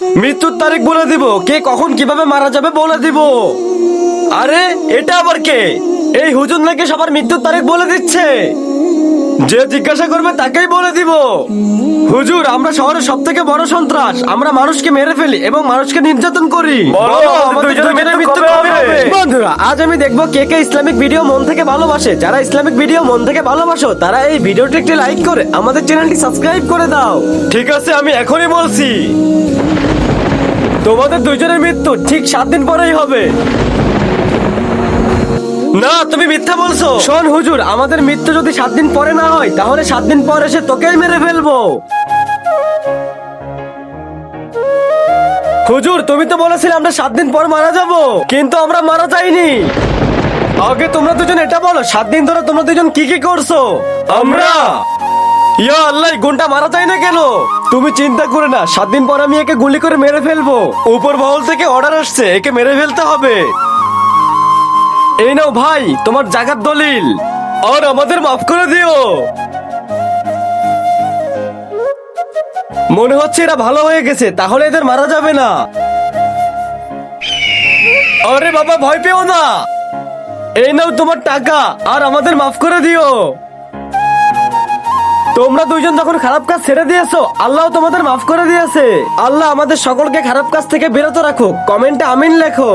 মৃত্যুর তারিখ বলে দিব, কে কখন কিভাবে মারা যাবে বলে দিব। আরে এটা আবার কে? এই হুজুর নাকি সবার মৃত্যুর তারিখ বলে দিচ্ছে। যে জিজ্ঞাসা করবে তাকেই বলে দিব। হুজুর, আমরা শহরের সব থেকে বড় সন্ত্রাস। আমরা মানুষকে মেরে ফেলি এবং মানুষকে নির্যাতন করি। বন্ধুরা, আজ আমি দেখবো কে কে ইসলামিক ভিডিও মন থেকে ভালোবাসে। যারা ইসলামিক ভিডিও মন থেকে ভালোবাসো তারা এই ভিডিওটি একটি লাইক করে আমাদের চ্যানেলটি সাবস্ক্রাইব করে দাও। ঠিক আছে, আমি এখনই বলছি। তোমাদের দুইজনের মৃত্যু ঠিক 7 দিন পরেই হবে। না, তুমি মিথ্যা বলছো। শোন হুজুর, আমাদের মৃত্যু যদি 7 দিন পরে না হয় তাহলে 7 দিন পর এসে তোকেই মেরে ফেলবো। হুজুর, তুমি তো বলেছিলে আমরা 7 দিন পর মারা যাব, কিন্তু আমরা মারা যাইনি। আগে তোমরা দুজন এটা বলো, 7 দিন ধরে তোমরা দুজন কি কি করছো? আমরা ইয়া আল্লাহ, গুণটা মারা যায় না কেন? তুমি চিন্তা করে না, 7 দিন পর আমি একে গুলি করে মেরে ফেলবো। উপর মহল থেকে অর্ডার আসছে, একে মেরে ফেলতে হবে। এই নাও ভাই তোমার জাগার দলিল, আর আমাদের মাফ করে দিও। মনে হচ্ছে এরা ভালো হয়ে গেছে, তাহলে এদের মারা যাবে না। আরে বাবা, ভয় পেও না। এই নাও তোমার টাকা, আর আমাদের মাফ করে দিও। তোমরা দুইজন যখন খারাপ কাজ ছেড়ে দিয়েছো, আল্লাহ তোমাদের মাফ করে দিয়েছে। আল্লাহ আমাদের সকলকে খারাপ কাজ থেকে বিরত রাখুক। কমেন্টে আমিন লেখো।